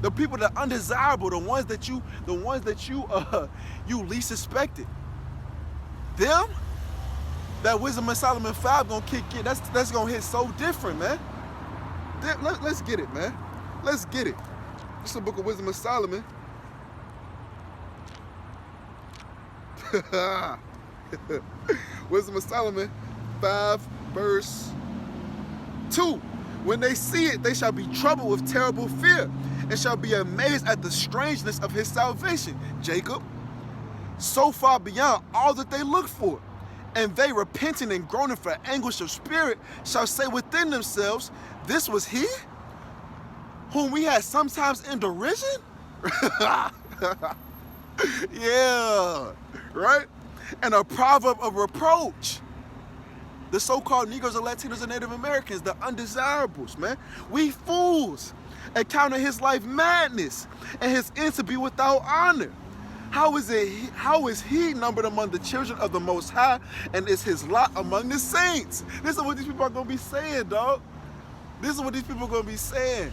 The people that are undesirable, the ones that you least expected. Them, that Wisdom of Solomon 5 gonna kick in. That's gonna hit so different, man. Let's get it, man. Let's get it. This is the book of Wisdom of Solomon. Wisdom of Solomon 5 verse 2. When they see it, they shall be troubled with terrible fear, and shall be amazed at the strangeness of his salvation, Jacob, so far beyond all that they look for. And they, repenting and groaning for anguish of spirit, shall say within themselves, this was he whom we had sometimes in derision? Yeah, right? And a proverb of reproach. The so-called Negroes and Latinos and Native Americans, the undesirables, man. We fools encounter his life madness and his end to be without honor. How is he numbered among the children of the Most High, and is his lot among the saints? This is what these people are going to be saying, dog. This is what these people are going to be saying.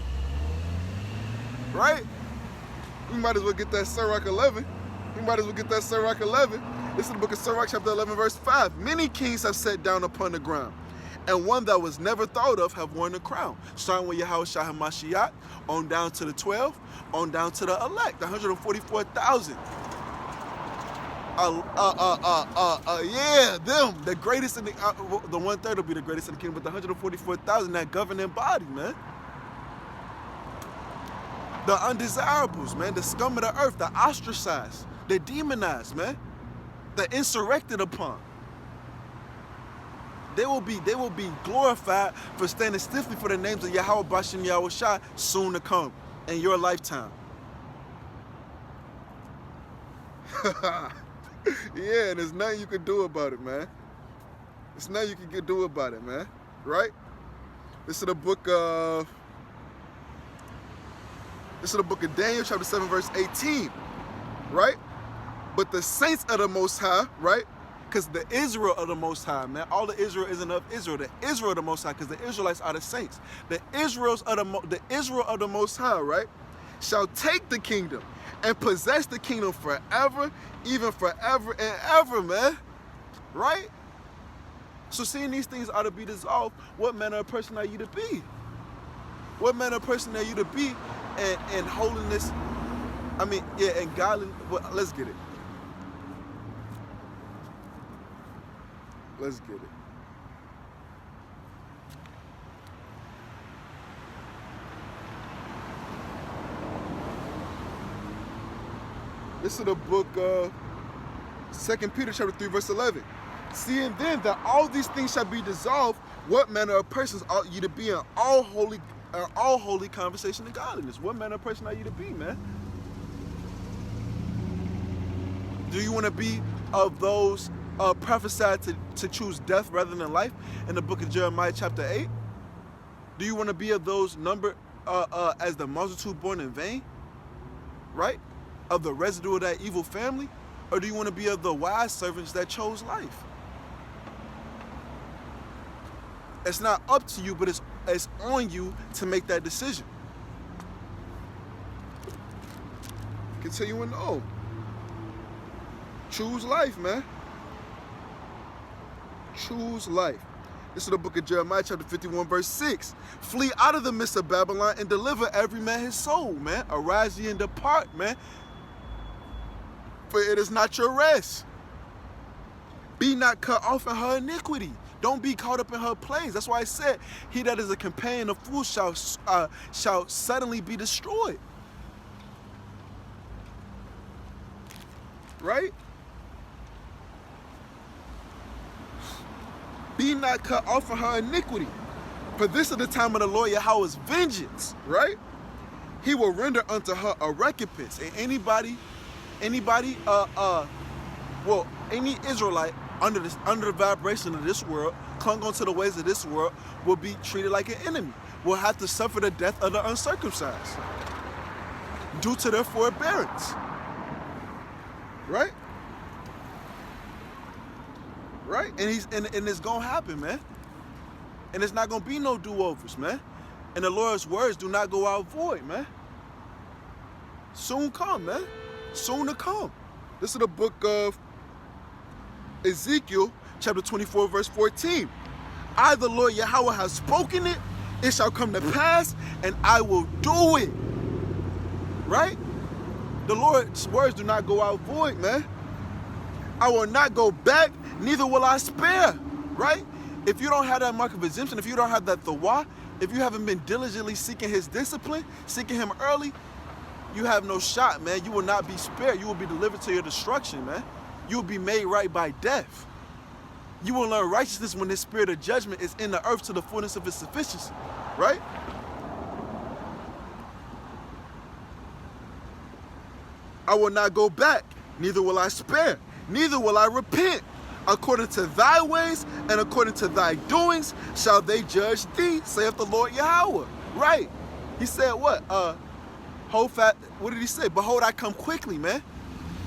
Right? We might as well get that Sirach 11. This is the book of Sirach, chapter 11, verse 5. Many kings have sat down upon the ground, and one that was never thought of have worn the crown. Starting with Yahushua HaMashiach, on down to the 12, on down to the elect, 144,000. Yeah, them, the greatest in the 1/3 will be the greatest in the kingdom, but the 144,000, that governing body, man. The undesirables, man, the scum of the earth, the ostracized, the demonized, man, the insurrected upon. They will be glorified for standing stiffly for the names of Yahweh Bashem Yahweh Shai soon to come in your lifetime. Yeah, and there's nothing you can do about it, man. There's nothing you can do about it, man. Right? This is the book of Daniel, chapter 7, verse 18. Right? But the saints of the Most High, right? Because the Israel of the Most High, man. All the Israel isn't of Israel. The Israel of the Most High, because the Israelites are the saints. The Israel of the Most High, right? Shall take the kingdom and possess the kingdom forever, even forever and ever, man. Right? So seeing these things ought to be dissolved, what manner of person are you to be? What manner of person are you to be in holiness? I mean, yeah, and godliness. Well, let's get it. Let's get it. This is the book of 2 Peter chapter 3, verse 11. Seeing then that all these things shall be dissolved, what manner of persons ought you to be in all holy conversation and godliness? What manner of person are you to be, man? Do you want to be of those prophesied to choose death rather than life in the book of Jeremiah chapter 8? Do you want to be of those numbered as the multitude born in vain? Right? Of the residue of that evil family? Or do you want to be of the wise servants that chose life? It's not up to you, but it's on you to make that decision. Continuing on. Choose life, man. Choose life. This is the book of Jeremiah, chapter 51, verse 6. Flee out of the midst of Babylon and deliver every man his soul, man. Arise ye and depart, man. For it is not your rest. Be not cut off in her iniquity. Don't be caught up in her plagues. That's why I said, he that is a companion of fools shall suddenly be destroyed. Right? Be not cut off in her iniquity. For this is the time of the Lord Yahweh's vengeance, right? He will render unto her a recompense. And any Israelite under the vibration of this world, clung onto the ways of this world, will be treated like an enemy, will have to suffer the death of the uncircumcised due to their forbearance. Right? Right? And it's gonna happen, man. And it's not gonna be no do-overs, man. And the Lord's words do not go out void, man. Soon come, man. Soon to come. This is the book of Ezekiel, chapter 24, verse 14. I, the Lord Yahweh, have spoken it, it shall come to pass, and I will do it. Right? The Lord's words do not go out void, man. I will not go back, neither will I spare. Right? If you don't have that mark of exemption, if you don't have that thawah, if you haven't been diligently seeking his discipline, seeking him early, you have no shot, man. You will not be spared. You will be delivered to your destruction, man. You will be made right by death. You will learn righteousness when his spirit of judgment is in the earth to the fullness of his sufficiency, right? I will not go back, neither will I spare, neither will I repent. According to thy ways and according to thy doings shall they judge thee, saith the Lord Yahweh. Right. He said what? Hold fast. What did he say? Behold, I come quickly, man.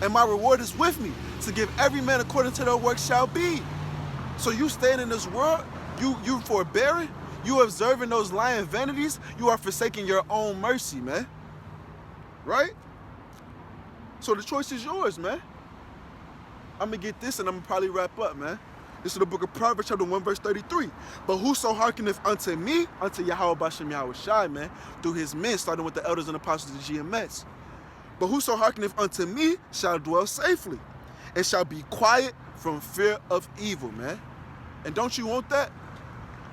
And my reward is with me, to give every man according to their work shall be. So you staying in this world, you forbearing, you observing those lying vanities, you are forsaking your own mercy, man. Right? So the choice is yours, man. I'm going to get this and I'm going to probably wrap up, man. This is the book of Proverbs, chapter 1, verse 33. But whoso hearkeneth unto me, unto Yahweh Bashem Yahweh Shai, man, through his men, starting with the elders and apostles of GMS. But whoso hearkeneth unto me shall dwell safely, and shall be quiet from fear of evil, man. And don't you want that?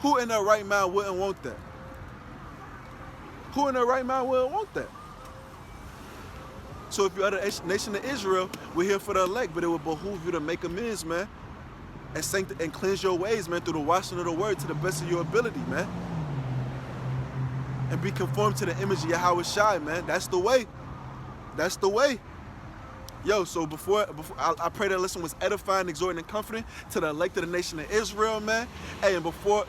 Who in their right mind wouldn't want that? Who in their right mind wouldn't want that? So if you're the nation of Israel, we're here for the elect, but it will behoove you to make amends, man, and cleanse your ways, man, through the washing of the word to the best of your ability, man. And be conformed to the image of Yahweh Shai, man. That's the way. That's the way. Yo, so before I pray that lesson was edifying, exhorting, and comforting to the elect of the nation of Israel, man. Hey, and before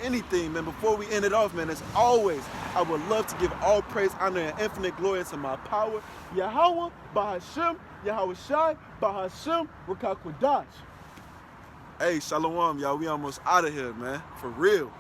anything, man, before we end it off, man, as always, I would love to give all praise, honor, and infinite glory to my power, Yahweh, Bahashem, Yahweh Shai, Bahashem, Rakakwadash. Hey, shalom, y'all. We almost out of here, man. For real.